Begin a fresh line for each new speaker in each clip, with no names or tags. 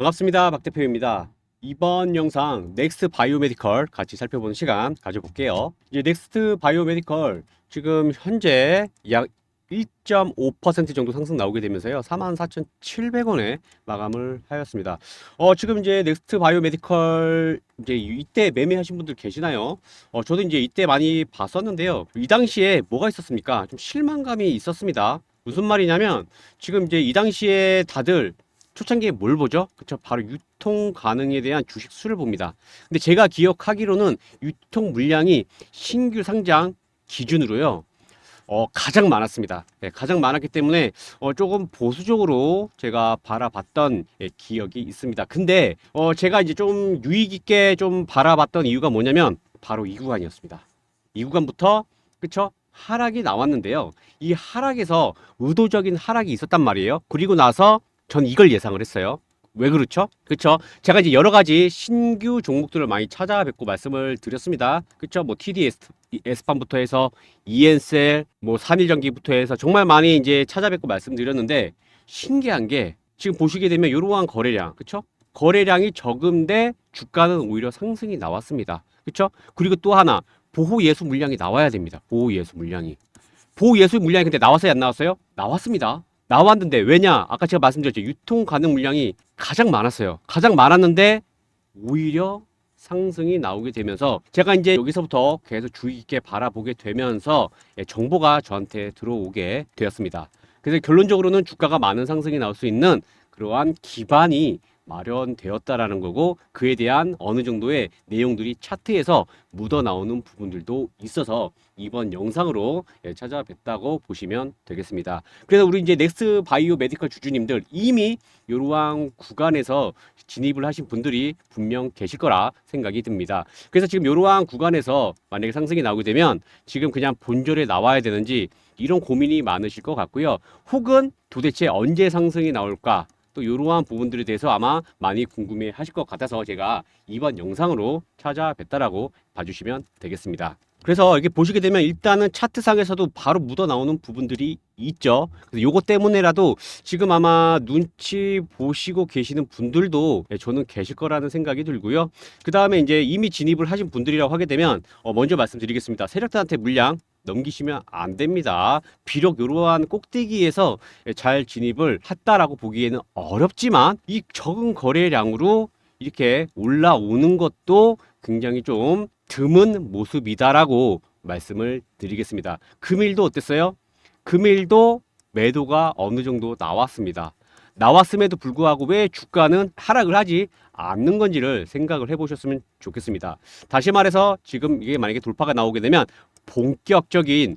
반갑습니다. 박 대표입니다. 이번 영상 넥스트 바이오메디컬 같이 살펴보는 시간 가져볼게요. 이제 넥스트 바이오메디컬 지금 현재 약 1.5% 정도 상승 나오게 되면서요. 44,700원에 마감을 하였습니다. 지금 이제 넥스트 바이오메디컬 이제 이때 매매하신 분들 계시나요? 저도 이제 이때 많이 봤었는데요. 이 당시에 뭐가 있었습니까? 좀 실망감이 있었습니다. 무슨 말이냐면 지금 이제 이 당시에 다들 초창기에 뭘 보죠? 그쵸? 바로 유통 가능에 대한 주식 수를 봅니다. 근데 제가 기억하기로는 유통 물량이 신규 상장 기준으로요. 가장 많았습니다. 예, 가장 많았기 때문에 조금 보수적으로 제가 바라봤던 기억이 있습니다. 근데 제가 이제 좀 유익 있게 좀 바라봤던 이유가 뭐냐면 바로 이 구간이었습니다. 이 구간부터 그쵸? 하락이 나왔는데요. 이 하락에서 의도적인 하락이 있었단 말이에요. 그리고 나서 전 이걸 예상을 했어요. 왜 그렇죠? 그쵸? 제가 이제 여러 가지 신규 종목들을 많이 찾아뵙고 말씀을 드렸습니다. 그쵸? 뭐 TDS, S판부터 해서 EN셀, 뭐 산일전기부터 해서 정말 많이 이제 찾아뵙고 말씀드렸는데 신기한 게 지금 보시게 되면 이러한 거래량, 그쵸? 거래량이 적은데 주가는 오히려 상승이 나왔습니다. 그쵸? 그리고 또 하나 보호예수 물량이 나와야 됩니다. 보호예수 물량이. 보호예수 물량이 근데 나왔어요? 안 나왔어요? 나왔습니다. 나왔는데 왜냐? 아까 제가 말씀드렸죠. 유통 가능 물량이 가장 많았어요. 가장 많았는데 오히려 상승이 나오게 되면서 제가 이제 여기서부터 계속 주의 깊게 바라보게 되면서 정보가 저한테 들어오게 되었습니다. 그래서 결론적으로는 주가가 많은 상승이 나올 수 있는 그러한 기반이 마련되었다라는 거고 그에 대한 어느 정도의 내용들이 차트에서 묻어나오는 부분들도 있어서 이번 영상으로 찾아뵙다고 보시면 되겠습니다. 그래서 우리 이제 넥스 바이오 메디컬 주주님들 이미 이러한 구간에서 진입을 하신 분들이 분명 계실 거라 생각이 듭니다. 그래서 지금 이러한 구간에서 만약에 상승이 나오게 되면 지금 그냥 본절에 나와야 되는지 이런 고민이 많으실 것 같고요. 혹은 도대체 언제 상승이 나올까? 또 이러한 부분들에 대해서 아마 많이 궁금해 하실 것 같아서 제가 이번 영상으로 찾아뵙다라고 봐주시면 되겠습니다. 그래서 이렇게 보시게 되면 일단은 차트상에서도 바로 묻어 나오는 부분들이 있죠. 그래서 요거 때문에라도 지금 아마 눈치 보시고 계시는 분들도 저는 계실 거라는 생각이 들고요. 그 다음에 이제 이미 진입을 하신 분들이라고 하게 되면 먼저 말씀드리겠습니다. 세력들한테 물량 넘기시면 안 됩니다. 비록 이러한 꼭대기에서 잘 진입을 했다라고 보기에는 어렵지만 이 적은 거래량으로 이렇게 올라오는 것도 굉장히 좀 드문 모습이다라고 말씀을 드리겠습니다. 금일도 어땠어요? 금일도 매도가 어느 정도 나왔습니다. 나왔음에도 불구하고 왜 주가는 하락을 하지 않는 건지를 생각을 해보셨으면 좋겠습니다. 다시 말해서 지금 이게 만약에 돌파가 나오게 되면 본격적인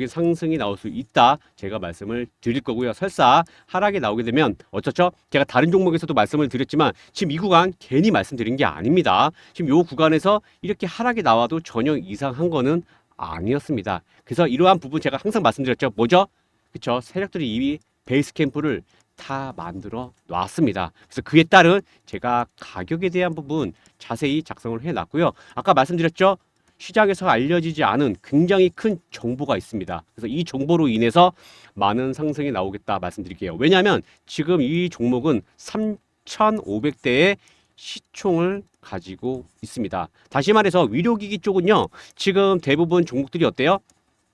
상승이 나올 수 있다. 제가 말씀을 드릴 거고요. 설사 하락이 나오게 되면 어쩌죠? 제가 다른 종목에서도 말씀을 드렸지만 지금 이 구간 괜히 말씀드린 게 아닙니다. 지금 이 구간에서 이렇게 하락이 나와도 전혀 이상한 거는 아니었습니다. 그래서 이러한 부분 제가 항상 말씀드렸죠. 뭐죠? 그쵸? 세력들이 이미 베이스 캠프를 다 만들어 놨습니다. 그래서 그에 따른 제가 가격에 대한 부분 자세히 작성을 해 놨고요. 아까 말씀드렸죠? 시장에서 알려지지 않은 굉장히 큰 정보가 있습니다. 그래서 이 정보로 인해서 많은 상승이 나오겠다 말씀드릴게요. 왜냐하면 지금 이 종목은 3,500대의 시총을 가지고 있습니다. 다시 말해서 의료기기 쪽은요. 지금 대부분 종목들이 어때요?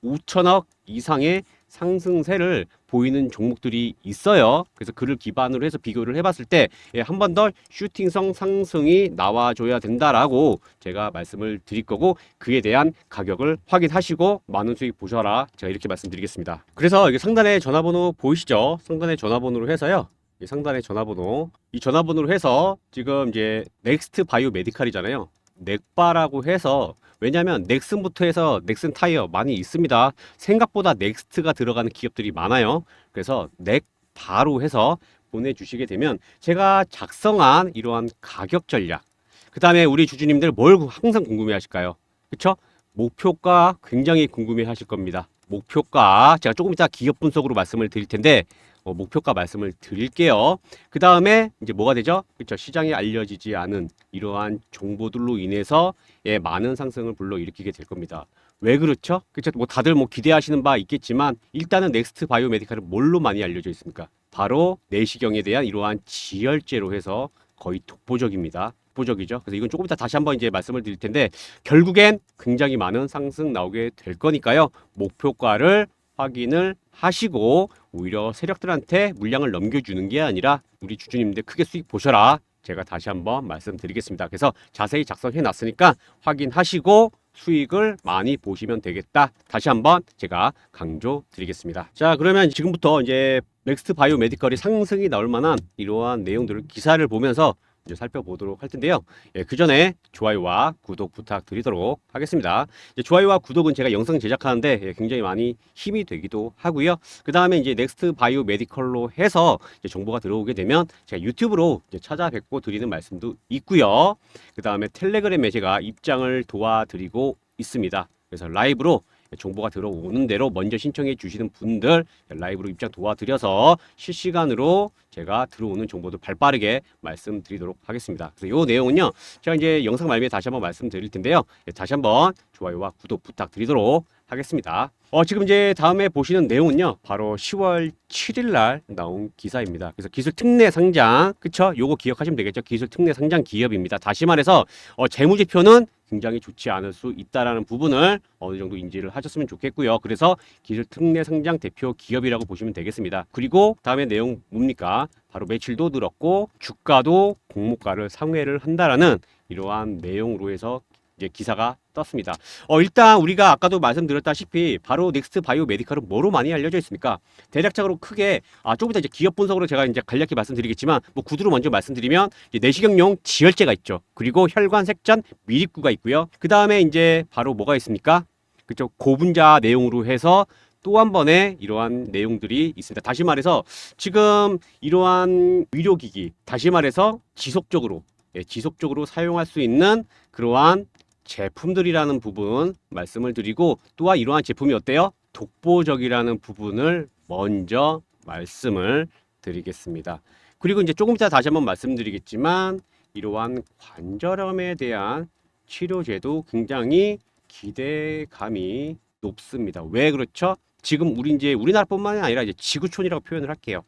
5천억 이상의 상승세를 보이는 종목들이 있어요. 그래서 그를 기반으로 해서 비교를 해봤을 때 한 번 더 슈팅성 상승이 나와줘야 된다라고 제가 말씀을 드릴 거고 그에 대한 가격을 확인하시고 많은 수익 보셔라. 제가 이렇게 말씀드리겠습니다. 그래서 여기 상단에 전화번호 보이시죠? 상단에 전화번호로 해서요. 이 상단에 전화번호 이 전화번호로 해서 지금 이제 넥스트 바이오 메디칼이잖아요. 넥바라고 해서 왜냐하면 넥슨부터 해서 넥슨 타이어 많이 있습니다. 생각보다 넥스트가 들어가는 기업들이 많아요. 그래서 넥바로 해서 보내주시게 되면 제가 작성한 이러한 가격 전략 그 다음에 우리 주주님들 뭘 항상 궁금해 하실까요? 그쵸? 목표가 굉장히 궁금해 하실 겁니다. 목표가 제가 조금 이따 기업 분석으로 말씀을 드릴 텐데 목표가 말씀을 드릴게요. 그 다음에 이제 뭐가 되죠? 그렇죠. 시장에 알려지지 않은 이러한 정보들로 인해서 많은 상승을 불러일으키게 될 겁니다. 왜 그렇죠? 그렇죠. 뭐 다들 뭐 기대하시는 바 있겠지만 일단은 넥스트 바이오메디칼은 뭘로 많이 알려져 있습니까? 바로 내시경에 대한 이러한 지혈제로 해서 거의 독보적입니다. 독보적이죠. 그래서 이건 조금 이따 다시 한번 이제 말씀을 드릴 텐데 결국엔 굉장히 많은 상승 나오게 될 거니까요. 목표가를 확인을 하시고 오히려 세력들한테 물량을 넘겨주는 게 아니라 우리 주주님들 크게 수익 보셔라. 제가 다시 한번 말씀드리겠습니다. 그래서 자세히 작성해 놨으니까 확인하시고 수익을 많이 보시면 되겠다. 다시 한번 제가 강조드리겠습니다. 자, 그러면 지금부터 이제 넥스트 바이오 메디컬이 상승이 나올 만한 이러한 내용들을 기사를 보면서 이제 살펴보도록 할 텐데요. 예, 그 전에 좋아요와 구독 부탁드리도록 하겠습니다. 이제 좋아요와 구독은 제가 영상 제작하는데 예, 굉장히 많이 힘이 되기도 하고요. 그 다음에 이제 넥스트 바이오 메디컬로 해서 이제 정보가 들어오게 되면 제가 유튜브로 이제 찾아뵙고 드리는 말씀도 있고요. 그 다음에 텔레그램에 제가 입장을 도와드리고 있습니다. 그래서 라이브로 정보가 들어오는 대로 먼저 신청해 주시는 분들 라이브로 입장 도와드려서 실시간으로 제가 들어오는 정보도 발빠르게 말씀드리도록 하겠습니다. 그래서 이 내용은요, 제가 이제 영상 말미에 다시 한번 말씀드릴 텐데요. 다시 한번 좋아요와 구독 부탁드리도록 하겠습니다. 지금 이제 다음에 보시는 내용은요, 바로 10월 7일 날 나온 기사입니다. 그래서 기술 특례 상장, 그쵸? 요거 기억하시면 되겠죠? 기술 특례 상장 기업입니다. 다시 말해서 재무제표는 굉장히 좋지 않을 수 있다라는 부분을 어느 정도 인지를 하셨으면 좋겠고요. 그래서 기술 특례 상장 대표 기업이라고 보시면 되겠습니다. 그리고 다음에 내용 뭡니까? 바로 매출도 늘었고 주가도 공모가를 상회를 한다라는 이러한 내용으로 해서 이제 기사가 떴습니다. 일단 우리가 아까도 말씀드렸다시피 바로 넥스트 바이오 메디컬은 뭐로 많이 알려져 있습니까? 대략적으로 크게 조금 이따 이제 기업 분석으로 제가 이제 간략히 말씀드리겠지만 뭐 구두로 먼저 말씀드리면 이제 내시경용 지혈제가 있죠. 그리고 혈관 색전 미립구가 있고요. 그 다음에 이제 바로 뭐가 있습니까? 그쪽 고분자 내용으로 해서 또 한 번의 이러한 내용들이 있습니다. 다시 말해서 지금 이러한 의료기기, 다시 말해서 지속적으로 사용할 수 있는 그러한 제품들이라는 부분 말씀을 드리고 또한 이러한 제품이 어때요? 독보적이라는 부분을 먼저 말씀을 드리겠습니다. 그리고 이제 조금 이따 다시 한번 말씀드리겠지만 이러한 관절염에 대한 치료제도 굉장히 기대감이 높습니다. 왜 그렇죠? 지금 우리나라뿐만이 아니라 이제 지구촌이라고 표현을 할게요.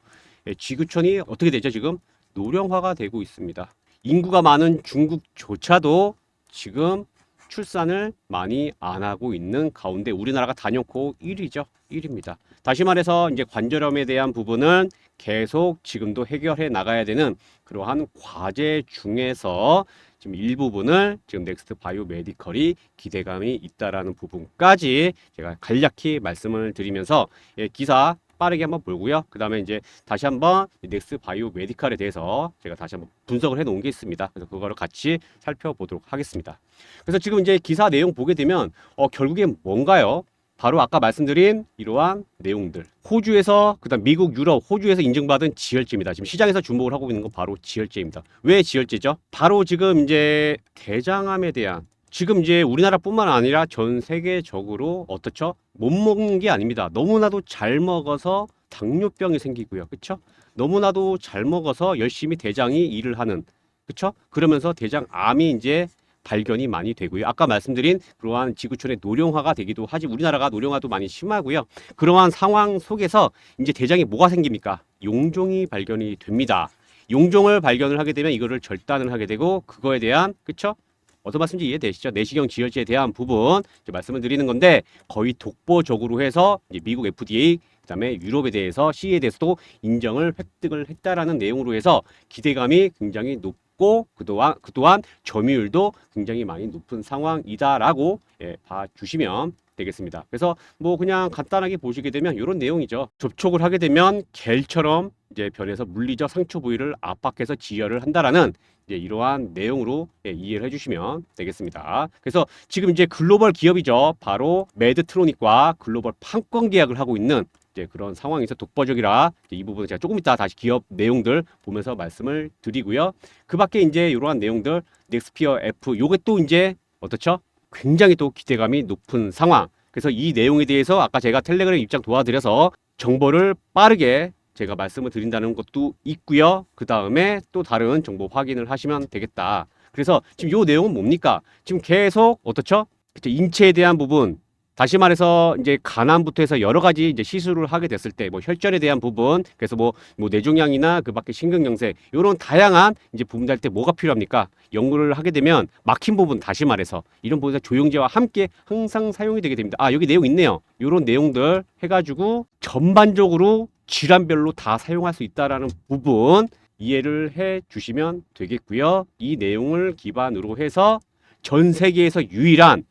지구촌이 어떻게 되죠? 지금 노령화가 되고 있습니다. 인구가 많은 중국조차도 지금 출산을 많이 안 하고 있는 가운데 우리나라가 단연코 1위죠. 1위입니다. 다시 말해서 이제 관절염에 대한 부분은 계속 지금도 해결해 나가야 되는 그러한 과제 중에서 지금 일부분을 지금 넥스트 바이오 메디컬이 기대감이 있다라는 부분까지 제가 간략히 말씀을 드리면서 기사 빠르게 한번 보고요. 그 다음에 이제 다시 한번 넥스트 바이오 메디컬에 대해서 제가 다시 한번 분석을 해 놓은 게 있습니다. 그래서 그거를 같이 살펴보도록 하겠습니다. 그래서 지금 이제 기사 내용 보게 되면 결국엔 뭔가요? 바로 아까 말씀드린 이러한 내용들. 호주에서 그다음 미국, 유럽, 호주에서 인증받은 지혈제입니다. 지금 시장에서 주목을 하고 있는 건 바로 지혈제입니다. 왜 지혈제죠? 바로 지금 이제 대장암에 대한 지금 이제 우리나라뿐만 아니라 전 세계적으로 어떻죠? 못 먹는 게 아닙니다. 너무나도 잘 먹어서 당뇨병이 생기고요. 그쵸? 너무나도 잘 먹어서 열심히 대장이 일을 하는, 그쵸? 그러면서 대장암이 이제 발견이 많이 되고요. 아까 말씀드린 그러한 지구촌의 노령화가 되기도 하지, 우리나라가 노령화도 많이 심하고요. 그러한 상황 속에서 이제 대장에 뭐가 생깁니까? 용종이 발견이 됩니다. 용종을 발견을 하게 되면 이거를 절단을 하게 되고 그거에 대한, 그쵸? 어떤 말씀인지 이해되시죠? 내시경 지혈제에 대한 부분 이제 말씀을 드리는 건데 거의 독보적으로 해서 이제 미국 FDA 그다음에 유럽에 대해서 CE에 대해서도 인정을 획득을 했다라는 내용으로 해서 기대감이 굉장히 높고 그동안 점유율도 굉장히 많이 높은 상황이다라고 봐주시면 되겠습니다. 그래서 뭐 그냥 간단하게 보시게 되면 이런 내용이죠. 접촉을 하게 되면 겔처럼 이제 변해서 물리적 상처 부위를 압박해서 지혈을 한다라는 이제 이러한 내용으로 이해를 해주시면 되겠습니다. 그래서 지금 이제 글로벌 기업이죠. 바로 메드트로닉과 글로벌 판권 계약을 하고 있는 이제 그런 상황에서 독보적이라 이 부분은 제가 조금 이따 다시 기업 내용들 보면서 말씀을 드리고요. 그 밖에 이제 이러한 내용들 넥스피어 F 요게 또 이제 어떻죠? 굉장히 또 기대감이 높은 상황. 그래서 이 내용에 대해서 아까 제가 텔레그램 입장 도와드려서 정보를 빠르게 제가 말씀을 드린다는 것도 있고요. 그 다음에 또 다른 정보 확인을 하시면 되겠다. 그래서 지금 이 내용은 뭡니까? 지금 계속 어떻죠? 그쵸? 인체에 대한 부분, 다시 말해서 이제 간암부터 해서 여러 가지 이제 시술을 하게 됐을 때 뭐 혈전에 대한 부분, 그래서 뭐 뇌종양이나 그 밖에 심근경색 이런 다양한 이제 부분들 할 때 뭐가 필요합니까? 연구를 하게 되면 막힌 부분, 다시 말해서 이런 부분에서 조영제와 함께 항상 사용이 되게 됩니다. 아, 여기 내용 있네요. 이런 내용들 해가지고 전반적으로 질환별로 다 사용할 수 있다라는 부분 이해를 해 주시면 되겠고요. 이 내용을 기반으로 해서 전 세계에서 유일한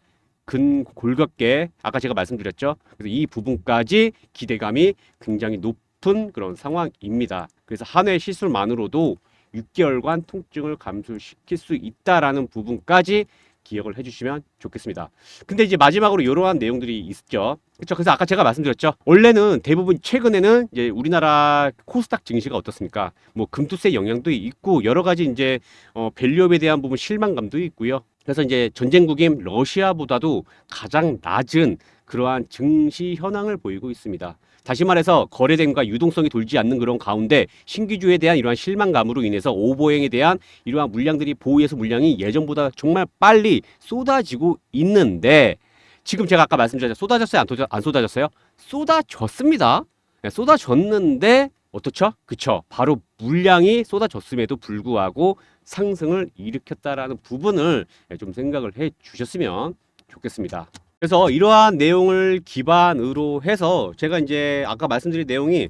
근골격계, 아까 제가 말씀드렸죠. 그래서 이 부분까지 기대감이 굉장히 높은 그런 상황입니다. 그래서 한 회 시술만으로도 6개월간 통증을 감소시킬 수 있다라는 부분까지 기억을 해주시면 좋겠습니다. 근데 이제 마지막으로 이러한 내용들이 있죠. 그렇죠. 그래서 아까 제가 말씀드렸죠. 원래는 대부분 최근에는 이제 우리나라 코스닥 증시가 어떻습니까? 뭐 금투세 영향도 있고 여러 가지 이제 밸류업에 대한 부분 실망감도 있고요. 그래서 이제 전쟁국인 러시아보다도 가장 낮은 그러한 증시 현황을 보이고 있습니다. 다시 말해서 거래됨과 유동성이 돌지 않는 그런 가운데 신기주에 대한 이러한 실망감으로 인해서 오버행에 대한 이러한 물량들이 보유해서 물량이 예전보다 정말 빨리 쏟아지고 있는데 지금 제가 아까 말씀드렸죠. 쏟아졌어요? 안 쏟아졌어요? 쏟아졌습니다. 네, 쏟아졌는데 어떻죠? 그쵸. 바로 물량이 쏟아졌음에도 불구하고 상승을 일으켰다라는 부분을 좀 생각을 해 주셨으면 좋겠습니다. 그래서 이러한 내용을 기반으로 해서 제가 이제 아까 말씀드린 내용이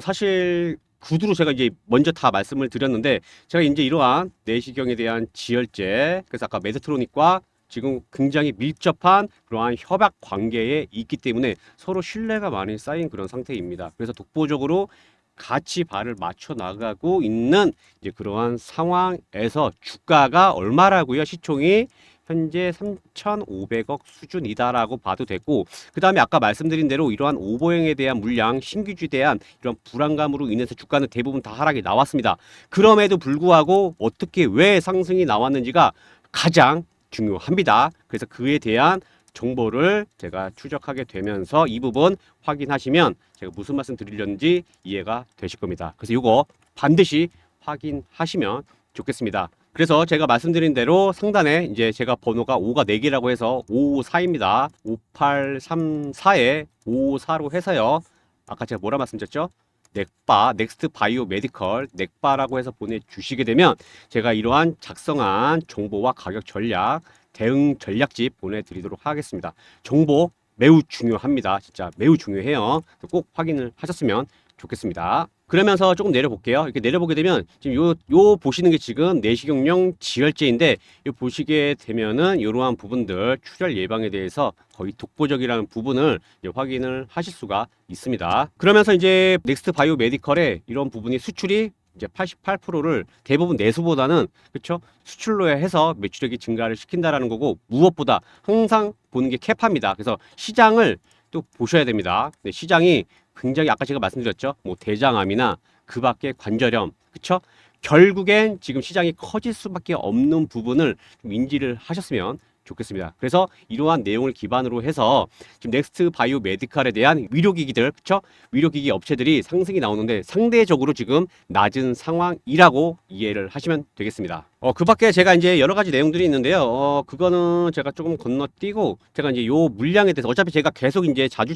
사실 구두로 제가 이제 먼저 다 말씀을 드렸는데 제가 이제 이러한 내시경에 대한 지혈제, 그래서 아까 메드트로닉과 지금 굉장히 밀접한 그러한 협약 관계에 있기 때문에 서로 신뢰가 많이 쌓인 그런 상태입니다. 그래서 독보적으로 같이 발을 맞춰 나가고 있는 이제 그러한 상황에서 주가가 얼마라고요? 시총이 현재 3,500억 수준이다라고 봐도 되고, 그 다음에 아까 말씀드린 대로 이러한 오버행에 대한 물량, 신규주에 대한 이런 불안감으로 인해서 주가는 대부분 다 하락이 나왔습니다. 그럼에도 불구하고 어떻게 왜 상승이 나왔는지가 가장 중요합니다. 그래서 그에 대한 정보를 제가 추적하게 되면서 이 부분 확인하시면 제가 무슨 말씀 드리려는지 이해가 되실 겁니다. 그래서 이거 반드시 확인하시면 좋겠습니다. 그래서 제가 말씀드린 대로 상단에 이제 제가 번호가 5가 4개라고 해서 554입니다. 5834에 554로 해서요. 아까 제가 뭐라 말씀드렸죠? 넥바, 넥스트 바이오 메디컬, 넥바라고 해서 보내주시게 되면 제가 이러한 작성한 정보와 가격 전략, 대응 전략집 보내드리도록 하겠습니다. 정보 매우 중요합니다. 진짜 매우 중요해요. 꼭 확인을 하셨으면 좋겠습니다. 그러면서 조금 내려볼게요. 이렇게 내려보게 되면 지금 요 보시는 게 지금 내시경용 지혈제인데 요 보시게 되면은 이러한 부분들 출혈 예방에 대해서 거의 독보적이라는 부분을 이제 확인을 하실 수가 있습니다. 그러면서 이제 넥스트 바이오 메디컬의 이런 부분이 수출이 이제 88%를 대부분 내수보다는 그렇죠? 수출로 해서 매출액이 증가를 시킨다라는 거고 무엇보다 항상 보는 게 캐파입니다. 그래서 시장을 또 보셔야 됩니다. 네, 시장이 굉장히 아까 제가 말씀드렸죠. 뭐 대장암이나 그 밖에 관절염, 그쵸? 결국엔 지금 시장이 커질 수밖에 없는 부분을 좀 인지를 하셨으면 좋겠습니다. 그래서 이러한 내용을 기반으로 해서 지금 넥스트 바이오 메디칼에 대한 의료기기들, 그쵸? 의료기기 업체들이 상승이 나오는데 상대적으로 지금 낮은 상황이라고 이해를 하시면 되겠습니다. 그 밖에 제가 이제 여러 가지 내용들이 있는데요. 그거는 제가 조금 건너뛰고 제가 이제 요 물량에 대해서 어차피 제가 계속 이제 자주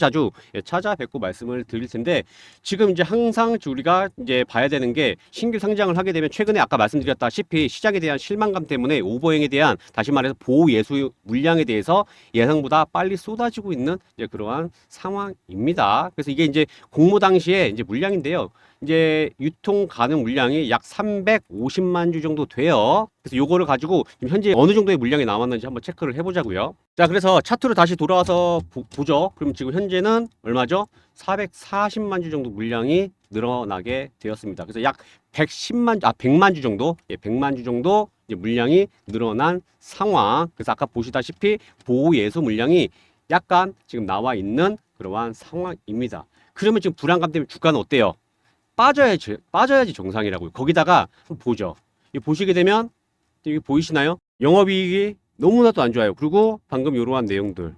찾아뵙고 말씀을 드릴 텐데 지금 이제 항상 우리가 이제 봐야 되는 게 신규 상장을 하게 되면 최근에 아까 말씀드렸다시피 시장에 대한 실망감 때문에 오버행에 대한 다시 말해서 보호 예수 물량에 대해서 예상보다 빨리 쏟아지고 있는 이제 그러한 상황입니다. 그래서 이게 이제 공모 당시에 이제 물량인데요. 이제 유통 가능 물량이 약 350만 주 정도 돼요. 그래서 요거를 가지고 지금 현재 어느 정도의 물량이 남았는지 한번 체크를 해보자고요. 자, 그래서 차트로 다시 돌아와서 보죠. 그럼 지금 현재는 얼마죠? 440만 주 정도 물량이 늘어나게 되었습니다. 그래서 약 100만 주 정도, 100만 주 정도 이제 물량이 늘어난 상황. 그래서 아까 보시다시피 보호 예수 물량이 약간 지금 나와 있는 그러한 상황입니다. 그러면 지금 불안감 때문에 주가는 어때요? 빠져야지 정상이라고요. 거기다가 한번 보죠. 보시게 되면 여기 보이시나요? 영업이익이 너무나도 안 좋아요. 그리고 방금 이러한 내용들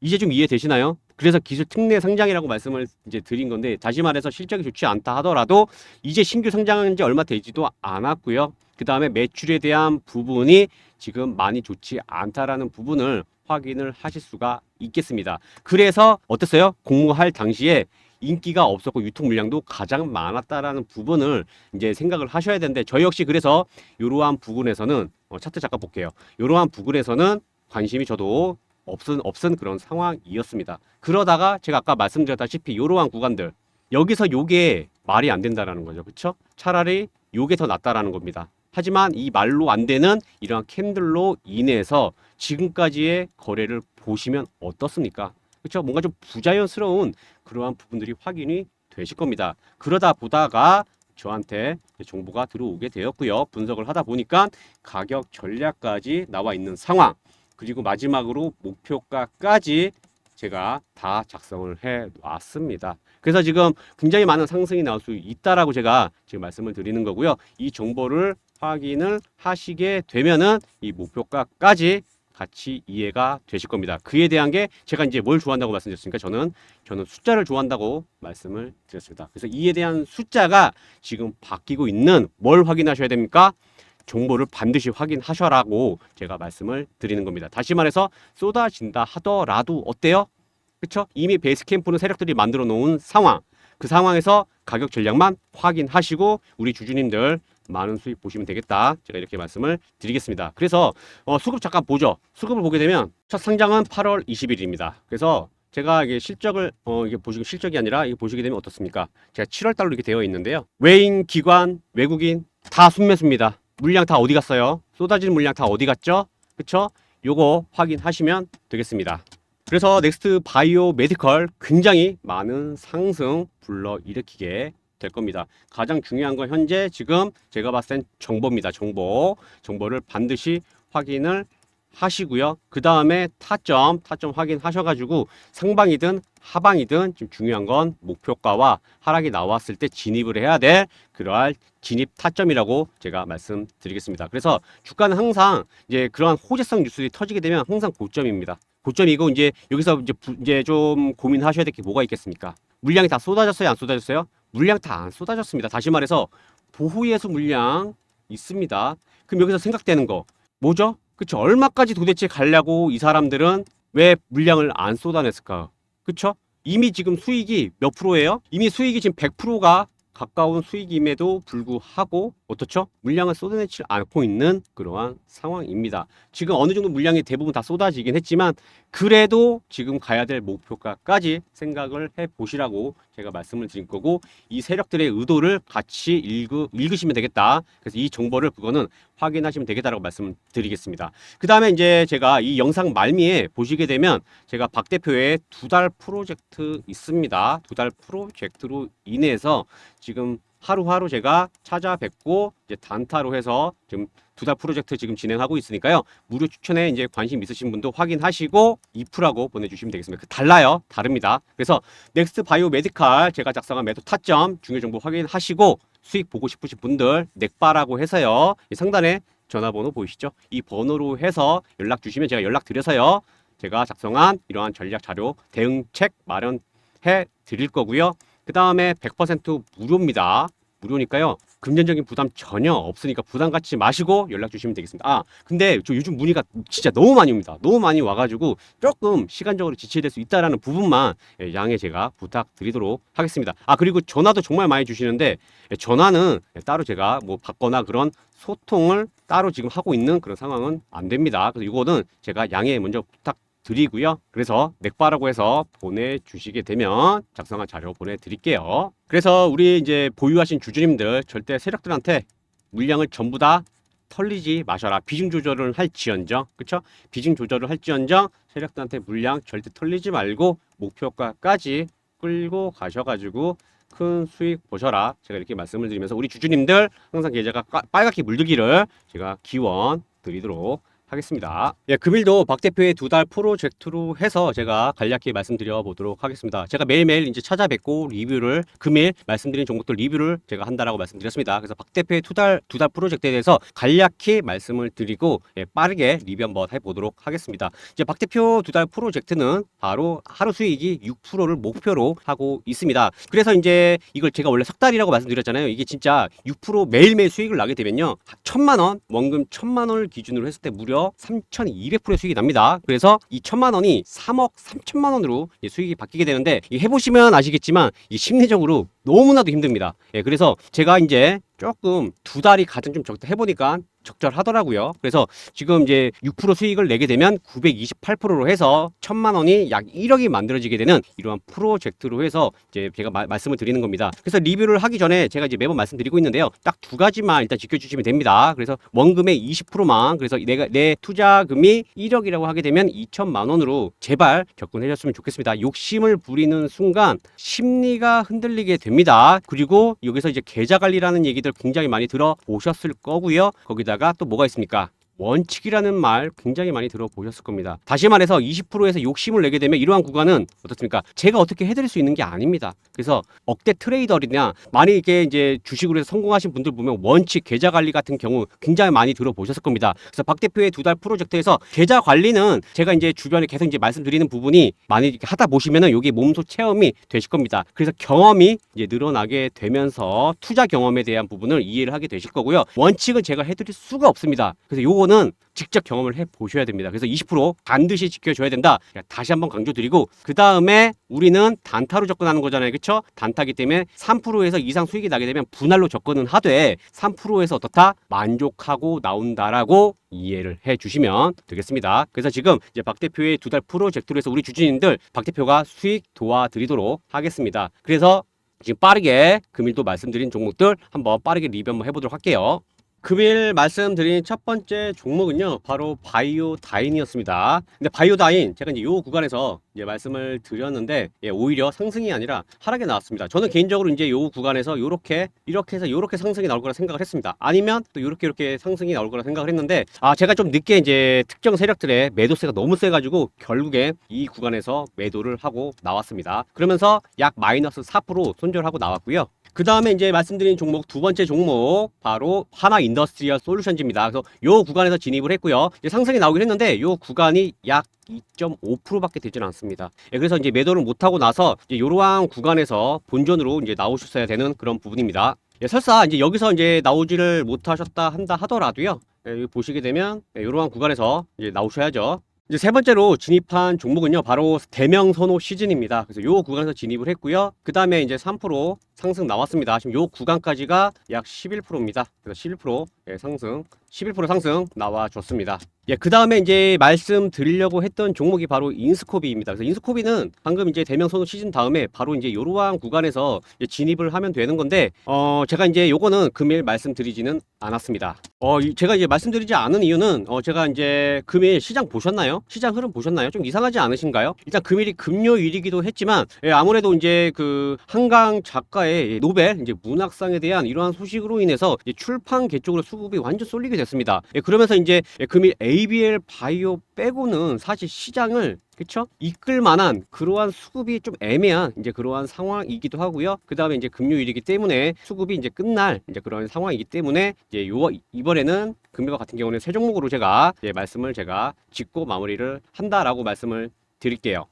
이제 좀 이해되시나요? 그래서 기술 특례 상장이라고 말씀을 이제 드린 건데 다시 말해서 실적이 좋지 않다 하더라도 이제 신규 상장한 지 얼마 되지도 않았고요. 그 다음에 매출에 대한 부분이 지금 많이 좋지 않다라는 부분을 확인을 하실 수가 있겠습니다. 그래서 어땠어요? 공모할 당시에 인기가 없었고 유통 물량도 가장 많았다라는 부분을 이제 생각을 하셔야 되는데, 저 역시 그래서 이러한 부분에서는 차트 잠깐 볼게요. 이러한 부분에서는 관심이 저도 없은 그런 상황이었습니다. 그러다가 제가 아까 말씀드렸다시피 이러한 구간들, 여기서 요게 말이 안 된다라는 거죠. 그쵸? 차라리 요게 더 낫다라는 겁니다. 하지만 이 말로 안 되는 이러한 캔들로 인해서 지금까지의 거래를 보시면 어떻습니까? 그쵸? 뭔가 좀 부자연스러운 그러한 부분들이 확인이 되실 겁니다. 그러다 보다가 저한테 정보가 들어오게 되었고요. 분석을 하다 보니까 가격 전략까지 나와 있는 상황, 그리고 마지막으로 목표가까지 제가 다 작성을 해 놨습니다. 그래서 지금 굉장히 많은 상승이 나올 수 있다라고 제가 지금 말씀을 드리는 거고요. 이 정보를 확인을 하시게 되면은 이 목표가까지 같이 이해가 되실 겁니다. 그에 대한 게 제가 이제 뭘 좋아한다고 말씀드렸으니까 저는 숫자를 좋아한다고 말씀을 드렸습니다. 그래서 이에 대한 숫자가 지금 바뀌고 있는 뭘 확인하셔야 됩니까? 정보를 반드시 확인하셔라고 제가 말씀을 드리는 겁니다. 다시 말해서 쏟아진다 하더라도 어때요? 그렇죠? 이미 베이스 캠프는 세력들이 만들어 놓은 상황, 그 상황에서 가격 전략만 확인하시고 우리 주주님들 많은 수익 보시면 되겠다. 제가 이렇게 말씀을 드리겠습니다. 그래서 수급 잠깐 보죠. 수급을 보게 되면 첫 상장은 8월 20일입니다. 그래서 제가 이게 실적을 이게 보시고 실적이 아니라 이게 보시게 되면 어떻습니까? 제가 7월 달로 이렇게 되어 있는데요. 외인, 기관, 외국인 다 순매수입니다. 물량 다 어디 갔어요? 쏟아진 물량 다 어디 갔죠? 그쵸? 요거 확인하시면 되겠습니다. 그래서 넥스트 바이오 메디컬 굉장히 많은 상승 불러일으키게 될 겁니다. 가장 중요한 건 현재 지금 제가 봤을 땐 정보입니다. 정보를 반드시 확인을 하시고요. 그 다음에 타점 확인하셔가지고 상방이든 하방이든 지금 중요한 건 목표가와 하락이 나왔을 때 진입을 해야 될 그러한 진입 타점이라고 제가 말씀드리겠습니다. 그래서 주가는 항상 이제 그러한 호재성 뉴스들이 터지게 되면 항상 고점입니다. 고점이고 이제 여기서 이제 좀 고민하셔야 될 게 뭐가 있겠습니까? 물량이 다 쏟아졌어요, 안 쏟아졌어요? 물량 다 안 쏟아졌습니다. 다시 말해서 보호예수 물량 있습니다. 그럼 여기서 생각되는 거 뭐죠? 그쵸? 얼마까지 도대체 가려고 이 사람들은 왜 물량을 안 쏟아냈을까? 그쵸? 이미 지금 수익이 몇 프로예요? 이미 수익이 지금 100%가 가까운 수익임에도 불구하고 어떻죠? 물량을 쏟아내지 않고 있는 그러한 상황입니다. 지금 어느 정도 물량이 대부분 다 쏟아지긴 했지만 그래도 지금 가야 될 목표가까지 생각을 해보시라고 제가 말씀을 드린 거고, 이 세력들의 의도를 같이 읽으시면 되겠다. 그래서 이 정보를 그거는 확인하시면 되겠다라고 말씀을 드리겠습니다. 그 다음에 이제 제가 이 영상 말미에 보시게 되면 제가 박 대표의 2달 프로젝트 있습니다. 2달 프로젝트로 인해서 지금 하루하루 제가 찾아뵙고 이제 단타로 해서 지금 2달 프로젝트 지금 진행하고 있으니까요. 무료 추천에 이제 관심 있으신 분도 확인하시고 이프라고 보내주시면 되겠습니다. 달라요. 다릅니다. 그래서 넥스트 바이오 메디칼 제가 작성한 매도 타점 중요 정보 확인하시고 수익 보고 싶으신 분들 넥바라고 해서요. 이 상단에 전화번호 보이시죠? 이 번호로 해서 연락 주시면 제가 연락 드려서요. 제가 작성한 이러한 전략 자료 대응책 마련해 드릴 거고요. 그 다음에 100% 무료입니다. 무료니까요. 금전적인 부담 전혀 없으니까 부담 갖지 마시고 연락 주시면 되겠습니다. 근데 저 요즘 문의가 진짜 너무 많이 옵니다. 너무 많이 와가지고 조금 시간적으로 지체될 수 있다라는 부분만 양해 제가 부탁드리도록 하겠습니다. 그리고 전화도 정말 많이 주시는데 전화는 따로 제가 뭐 받거나 그런 소통을 따로 지금 하고 있는 그런 상황은 안 됩니다. 그래서 이거는 제가 양해 먼저 드리고요. 그래서 넥바라고 해서 보내주시게 되면 작성한 자료 보내드릴게요. 그래서 우리 이제 보유하신 주주님들 절대 세력들한테 물량을 전부 다 털리지 마셔라. 비중 조절을 할지언정, 그쵸? 비중 조절을 할지언정 세력들한테 물량 절대 털리지 말고 목표가까지 끌고 가셔가지고 큰 수익 보셔라. 제가 이렇게 말씀을 드리면서 우리 주주님들 항상 계좌가 빨갛게 물들기를 제가 기원 드리도록 하겠습니다. 금일도 박 대표의 2달 프로젝트로 해서 제가 간략히 말씀드려 보도록 하겠습니다. 제가 매일매일 이제 찾아뵙고 리뷰를 금일 말씀드린 종목들 리뷰를 제가 한다라고 말씀드렸습니다. 그래서 박 대표의 2달 프로젝트에 대해서 간략히 말씀을 드리고 빠르게 리뷰 한번 해보도록 하겠습니다. 이제 박 대표 2달 프로젝트는 바로 하루 수익이 6%를 목표로 하고 있습니다. 그래서 이제 이걸 제가 원래 석 달이라고 말씀드렸잖아요. 이게 진짜 6% 매일매일 수익을 나게 되면요, 1,000만 원 원금 1,000만 원을 기준으로 했을 때 무려 오히려 3,200%의 수익이 납니다. 그래서 이 1,000만 원이 3억 3천만 원으로 수익이 바뀌게 되는데, 해보시면 아시겠지만 심리적으로 너무나도 힘듭니다. 그래서 제가 이제 조금 2달이 가장 좀 적다 해보니까 적절하더라고요. 그래서 지금 이제 6% 수익을 내게 되면 928%로 해서 1,000만 원이 약 1억이 만들어지게 되는 이러한 프로젝트로 해서 이제 제가 말씀을 드리는 겁니다. 그래서 리뷰를 하기 전에 제가 이제 매번 말씀드리고 있는데요. 딱 2가지만 일단 지켜주시면 됩니다. 그래서 원금의 20%만, 그래서 내 투자금이 1억이라고 하게 되면 2,000만 원으로 제발 접근해 줬으면 좋겠습니다. 욕심을 부리는 순간 심리가 흔들리게 됩니다. 그리고 여기서 이제 계좌 관리라는 얘기들 굉장히 많이 들어보셨을 거고요. 거기다가 또 뭐가 있습니까? 원칙이라는 말 굉장히 많이 들어보셨을 겁니다. 다시 말해서 20%에서 욕심을 내게 되면 이러한 구간은 어떻습니까? 제가 어떻게 해드릴 수 있는 게 아닙니다. 그래서 억대 트레이더나 만약에 이제 주식으로 해서 성공하신 분들 보면 원칙, 계좌 관리 같은 경우 굉장히 많이 들어보셨을 겁니다. 그래서 박 대표의 2달 프로젝트에서 계좌 관리는 제가 이제 주변에 계속 이제 말씀드리는 부분이 많이 이렇게 하다 보시면은 여기 몸소 체험이 되실 겁니다. 그래서 경험이 이제 늘어나게 되면서 투자 경험에 대한 부분을 이해를 하게 되실 거고요. 원칙은 제가 해드릴 수가 없습니다. 그래서 요거는 직접 경험을 해 보셔야 됩니다. 그래서 20% 반드시 지켜줘야 된다. 다시 한번 강조드리고, 그 다음에 우리는 단타로 접근하는 거잖아요. 그렇죠? 단타기 때문에 3%에서 이상 수익이 나게 되면 분할로 접근은 하되 3%에서 어떻다? 만족하고 나온다라고 이해를 해 주시면 되겠습니다. 그래서 지금 이제 박 대표의 2달 프로젝트로 해서 우리 주주님들 박 대표가 수익 도와드리도록 하겠습니다. 그래서 지금 빠르게 금일도 말씀드린 종목들 한번 빠르게 리뷰 한번 해보도록 할게요. 금일 말씀드린 첫 번째 종목은요, 바로 바이오다인이었습니다. 근데 바이오다인 제가 이제 요 구간에서 이제 말씀을 드렸는데, 오히려 상승이 아니라 하락이 나왔습니다. 저는 개인적으로 이제 요 구간에서 요렇게 이렇게 해서 요렇게 상승이 나올 거라 생각을 했습니다. 아니면 또 요렇게 상승이 나올 거라 생각을 했는데, 제가 좀 늦게 이제 특정 세력들의 매도세가 너무 세가지고 결국에 이 구간에서 매도를 하고 나왔습니다. 그러면서 약 마이너스 4% 손절하고 나왔고요. 그 다음에 이제 말씀드린 종목, 두 번째 종목 바로 하나 인더스트리얼 솔루션즈입니다. 그래서 요 구간에서 진입을 했고요. 이제 상승이 나오긴 했는데 요 구간이 약 2.5%밖에 되지는 않습니다. 그래서 이제 매도를 못하고 나서 이제 이러한 구간에서 본전으로 이제 나오셨어야 되는 그런 부분입니다. 설사 이제 여기서 이제 나오지를 못하셨다 한다 하더라도요. 여기 보시게 되면 이러한 구간에서 이제 나오셔야죠. 이제 세 번째로 진입한 종목은요, 바로 대명선호 시즌입니다. 그래서 요 구간에서 진입을 했고요. 그 다음에 이제 3% 상승 나왔습니다. 지금 요 구간까지가 약 11%입니다. 그래서 11% 상승, 11% 상승 나와줬습니다. 그 다음에 이제 말씀드리려고 했던 종목이 바로 인스코비입니다. 그래서 인스코비는 방금 이제 대명선호 시즌 다음에 바로 이제 요러한 구간에서 이제 진입을 하면 되는 건데, 제가 이제 요거는 금일 말씀드리지는 않았습니다. 제가 이제 말씀드리지 않은 이유는, 제가 이제 금일 시장 보셨나요? 시장 흐름 보셨나요? 좀 이상하지 않으신가요? 일단 금일이 금요일이기도 했지만, 아무래도 이제 그 한강 작가의 노벨 이제 문학상에 대한 이러한 소식으로 인해서 이제 출판계 쪽으로 수급이 완전 쏠리게 됐습니다. 그러면서 이제 금일 ABL 바이오 빼고는 사실 시장을 그쵸? 이끌 만한 그러한 수급이 좀 애매한 이제 그러한 상황이기도 하고요. 그 다음에 이제 금요일이기 때문에 수급이 이제 끝날 이제 그런 상황이기 때문에 이제 이번에는 금일과 같은 경우는 세 종목으로 제가 말씀을 제가 짚고 마무리를 한다라고 말씀을 드릴게요.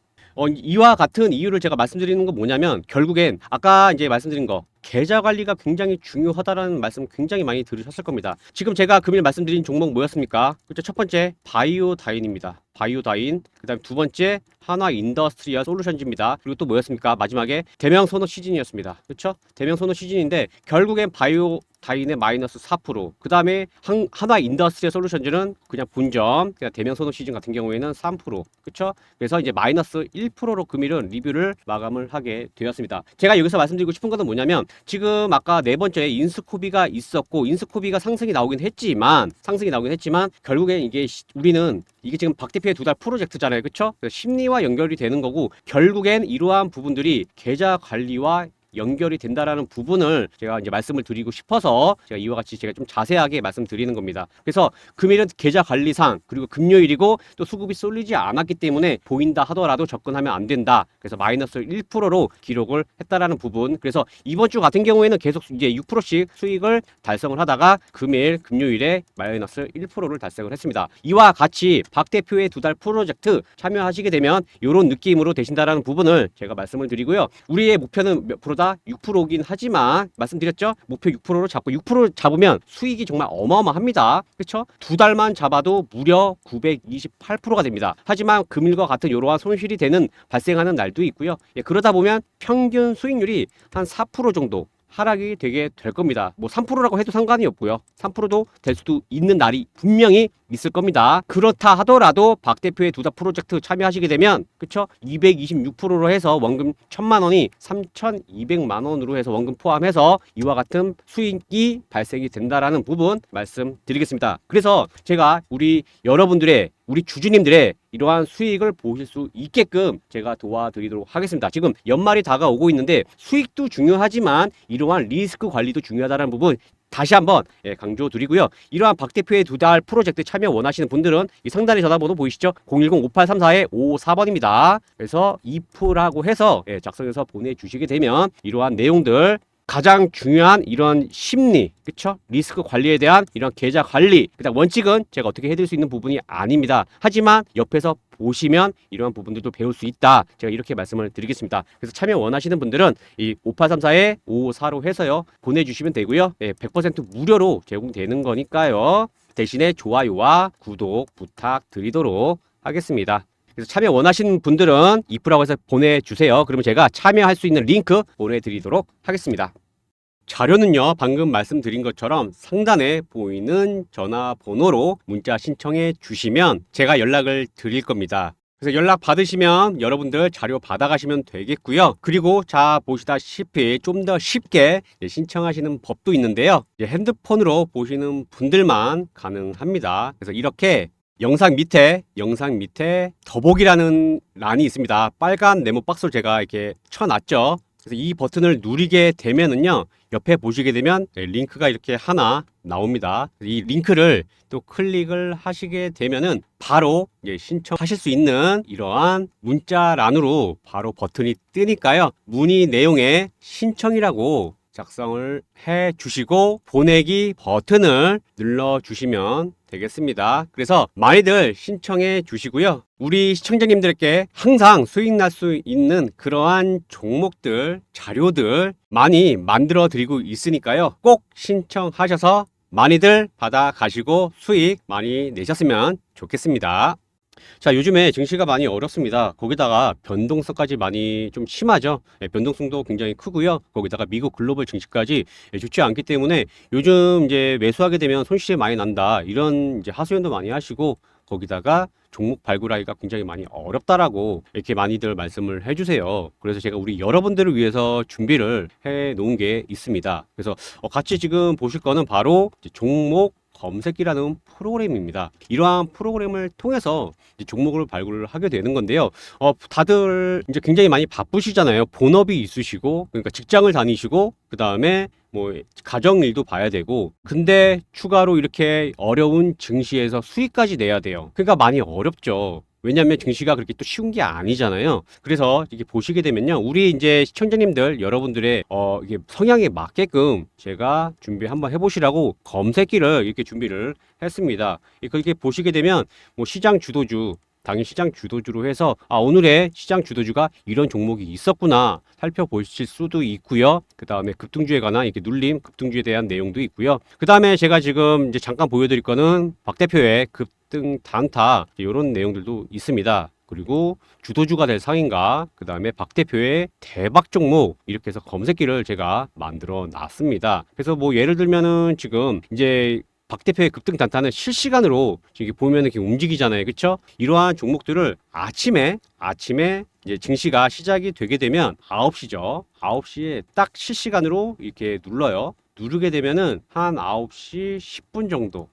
이와 같은 이유를 제가 말씀드리는 건 뭐냐면, 결국엔 아까 이제 말씀드린 거, 계좌 관리가 굉장히 중요하다라는 말씀 굉장히 많이 들으셨을 겁니다. 지금 제가 금일 말씀드린 종목 뭐였습니까? 그렇죠? 첫 번째 바이오다인입니다. 바이오다인. 그 다음 두 번째 하나 인더스트리얼 솔루션즈입니다. 그리고 또 뭐였습니까? 마지막에 대명선호 시즌이었습니다. 그렇죠? 대명선호 시즌인데 결국엔 바이오다인의 마이너스 4%, 그 다음에 하나 인더스트리얼 솔루션즈는 그냥 본점, 그냥 대명선호 시즌 같은 경우에는 3%. 그렇죠? 그래서 이제 마이너스 1%로 금일은 리뷰를 마감을 하게 되었습니다. 제가 여기서 말씀드리고 싶은 것은 뭐냐면, 지금 아까 네 번째 인스코비가 있었고, 인스코비가 상승이 나오긴 했지만 결국엔 우리는 이게 지금 박 대표의 2달 프로젝트잖아요. 그쵸? 심리와 연결이 되는 거고, 결국엔 이러한 부분들이 계좌 관리와 연결이 된다라는 부분을 제가 이제 말씀을 드리고 싶어서 제가 이와 같이 제가 좀 자세하게 말씀드리는 겁니다. 그래서 금일은 계좌 관리상, 그리고 금요일이고 또 수급이 쏠리지 않았기 때문에 보인다 하더라도 접근하면 안 된다. 그래서 마이너스 1%로 기록을 했다라는 부분. 그래서 이번 주 같은 경우에는 계속 이제 6%씩 수익을 달성을 하다가 금요일에 마이너스 1%를 달성을 했습니다. 이와 같이 박 대표의 2달 프로젝트 참여하시게 되면 이런 느낌으로 되신다라는 부분을 제가 말씀을 드리고요. 우리의 목표는 몇 프로다? 목표가 6%긴 하지만 말씀드렸죠? 목표 6%로 잡고 6% 잡으면 수익이 정말 어마어마합니다. 그렇죠? 두 달만 잡아도 무려 928%가 됩니다. 하지만 금일과 같은 이러한 손실이 발생하는 날도 있고요. 예, 그러다 보면 평균 수익률이 한 4% 정도 하락이 되게 될 겁니다. 뭐 3%라고 해도 상관이 없고요. 3%도 될 수도 있는 날이 분명히 있을 겁니다. 그렇다 하더라도 박 대표의 두다 프로젝트 참여하시게 되면 그쵸? 226%로 해서 원금 1,000만 원이 3,200만 원으로 해서 원금 포함해서 이와 같은 수익이 발생이 된다라는 부분 말씀드리겠습니다. 그래서 제가 우리 주주님들의 이러한 수익을 보실 수 있게끔 제가 도와드리도록 하겠습니다. 지금 연말이 다가오고 있는데 수익도 중요하지만 이러한 리스크 관리도 중요하다는 부분 다시 한번 강조드리고요. 이러한 박 대표의 두 달 프로젝트 참여 원하시는 분들은 이 상단에 전화번호 보이시죠? 010-5834-5544입니다. 그래서 이프라고 해서 작성해서 보내주시게 되면 이러한 내용들 가장 중요한 이런 심리, 그쵸? 리스크 관리에 대한 이런 계좌 관리, 그다음 원칙은 제가 어떻게 해드릴 수 있는 부분이 아닙니다. 하지만 옆에서 보시면 이러한 부분들도 배울 수 있다. 제가 이렇게 말씀을 드리겠습니다. 그래서 참여 원하시는 분들은 이 5834-5545 해서요. 보내주시면 되고요. 100% 무료로 제공되는 거니까요. 대신에 좋아요와 구독 부탁드리도록 하겠습니다. 그래서 참여 원하시는 분들은 이프라고 해서 보내주세요. 그러면 제가 참여할 수 있는 링크 보내드리도록 하겠습니다. 자료는요, 방금 말씀드린 것처럼 상단에 보이는 전화번호로 문자 신청해 주시면 제가 연락을 드릴 겁니다. 그래서 연락 받으시면 여러분들 자료 받아가시면 되겠고요. 그리고 자 보시다시피 좀 더 쉽게 신청하시는 법도 있는데요. 핸드폰으로 보시는 분들만 가능합니다. 그래서 이렇게 영상 밑에 더보기라는 란이 있습니다. 빨간 네모 박스를 제가 이렇게 쳐놨죠. 그래서 이 버튼을 누르게 되면은요, 옆에 보시게 되면 링크가 이렇게 하나 나옵니다. 이 링크를 또 클릭을 하시게 되면은 바로 신청하실 수 있는 이러한 문자란으로 바로 버튼이 뜨니까요. 문의 내용에 신청이라고 작성을 해 주시고 보내기 버튼을 눌러 주시면 되겠습니다. 그래서 많이들 신청해 주시고요. 우리 시청자님들께 항상 수익 날 수 있는 그러한 종목들, 자료들 많이 만들어 드리고 있으니까요. 꼭 신청하셔서 많이들 받아 가시고 수익 많이 내셨으면 좋겠습니다. 자, 요즘에 증시가 많이 어렵습니다. 거기다가 변동성까지 많이 좀 심하죠. 변동성도 굉장히 크고요. 거기다가 미국 글로벌 증시까지 좋지 않기 때문에 요즘 이제 매수하게 되면 손실이 많이 난다. 이런 이제 하소연도 많이 하시고 거기다가 종목 발굴하기가 굉장히 많이 어렵다라고 이렇게 많이들 말씀을 해주세요. 그래서 제가 우리 여러분들을 위해서 준비를 해 놓은 게 있습니다. 그래서 같이 지금 보실 거는 바로 종목 검색기라는 프로그램입니다. 이러한 프로그램을 통해서 종목을 발굴을 하게 되는 건데요. 다들 이제 굉장히 많이 바쁘시잖아요. 본업이 있으시고, 그러니까 직장을 다니시고, 그 다음에 뭐 가정 일도 봐야 되고, 근데 추가로 이렇게 어려운 증시에서 수익까지 내야 돼요. 그러니까 많이 어렵죠. 왜냐하면 증시가 그렇게 또 쉬운 게 아니잖아요. 그래서 이게 보시게 되면요, 우리 이제 시청자님들 여러분들의 이게 성향에 맞게끔 제가 준비 한번 해보시라고 검색기를 이렇게 준비를 했습니다. 그렇게 보시게 되면 뭐 시장 주도주, 당일 시장 주도주로 해서 오늘의 시장 주도주가 이런 종목이 있었구나 살펴보실 수도 있고요. 그 다음에 급등주에 관한 이렇게 눌림 급등주에 대한 내용도 있고요. 그 다음에 제가 지금 이제 잠깐 보여드릴 거는 박 대표의 급등 단타 이런 내용들도 있습니다. 그리고 주도주가 될 상인가, 그 다음에 박 대표의 대박 종목 이렇게 해서 검색기를 제가 만들어 놨습니다. 그래서 뭐 예를 들면은 지금 이제 박 대표의 급등 단타는 실시간으로 이렇게 보면은 이렇게 움직이잖아요. 그렇죠? 이러한 종목들을 아침에 이제 증시가 시작이 되게 되면 9시죠. 9시에 딱 실시간으로 이렇게 눌러요. 누르게 되면은 한 9시 10분 정도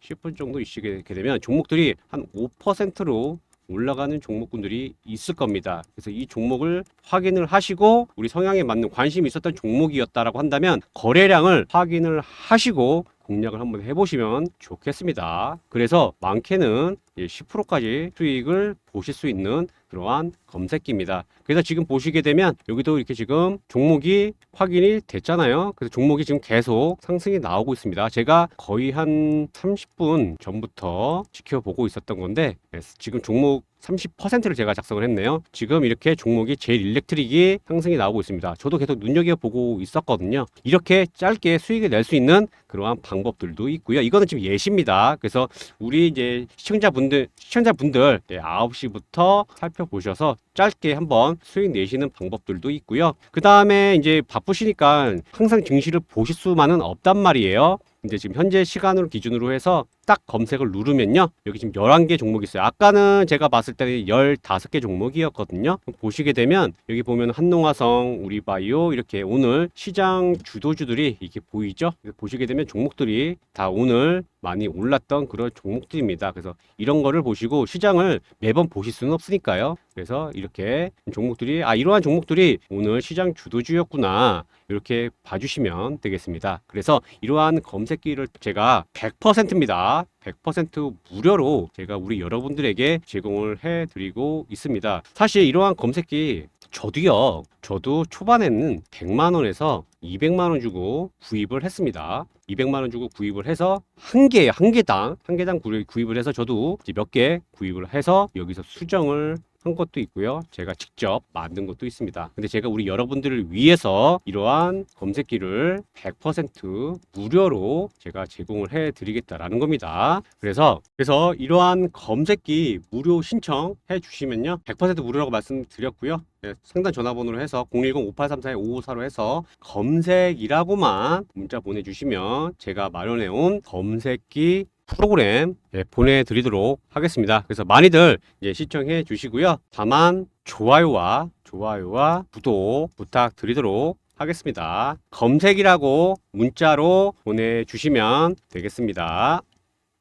있게 되면 종목들이 한 5%로 올라가는 종목군들이 있을 겁니다. 그래서 이 종목을 확인을 하시고 우리 성향에 맞는 관심이 있었던 종목이었다라고 한다면 거래량을 확인을 하시고 공략을 한번 해보시면 좋겠습니다. 그래서 많게는 10%까지 수익을 보실 수 있는 그러한 검색기입니다. 그래서 지금 보시게 되면 여기도 이렇게 지금 종목이 확인이 됐잖아요. 그래서 종목이 지금 계속 상승이 나오고 있습니다. 제가 거의 한 30분 전부터 지켜보고 있었던 건데 지금 종목 30%를 제가 작성을 했네요. 지금 이렇게 종목이 제일 일렉트릭이 상승이 나오고 있습니다. 저도 계속 눈여겨보고 있었거든요. 이렇게 짧게 수익을 낼 수 있는 그러한 방법들도 있고요. 이거는 지금 예시입니다. 그래서 우리 이제 시청자분들 9시부터 살펴보셔서 짧게 한번 수익 내시는 방법들도 있고요. 그 다음에 이제 바쁘시니까 항상 증시를 보실 수만은 없단 말이에요. 근데 지금 현재 시간으로 기준으로 해서 딱 검색을 누르면요. 여기 지금 11개 종목이 있어요. 아까는 제가 봤을 때는 15개 종목이었거든요. 보시게 되면 여기 보면 한농화성, 우리바이오 이렇게 오늘 시장 주도주들이 이렇게 보이죠? 보시게 되면 종목들이 다 오늘 많이 올랐던 그런 종목들입니다. 그래서 이런 거를 보시고 시장을 매번 보실 수는 없으니까요. 그래서 이렇게 종목들이 이러한 종목들이 오늘 시장 주도주였구나. 이렇게 봐주시면 되겠습니다. 그래서 이러한 검색기를 제가 100%입니다. 100% 무료로 제가 우리 여러분들에게 제공을 해드리고 있습니다. 사실 이러한 검색기 저도 초반에는 100만 원에서 200만 원 주고 구입을 했습니다. 200만 원 주고 구입을 해서 한 개당 구입을 해서 저도 이제 몇 개 구입을 해서 여기서 수정을 한 것도 있고요. 제가 직접 만든 것도 있습니다. 근데 제가 우리 여러분들을 위해서 이러한 검색기를 100% 무료로 제가 제공을 해 드리겠다라는 겁니다. 그래서 이러한 검색기 무료 신청해 주시면요. 100% 무료라고 말씀드렸고요. 네, 상단 전화번호로 해서 010-5834-5545 해서 검색이라고만 문자 보내주시면 제가 마련해 온 검색기 프로그램 보내드리도록 하겠습니다. 그래서 많이들 시청해 주시고요. 다만 좋아요와 구독 부탁드리도록 하겠습니다. 검색이라고 문자로 보내주시면 되겠습니다.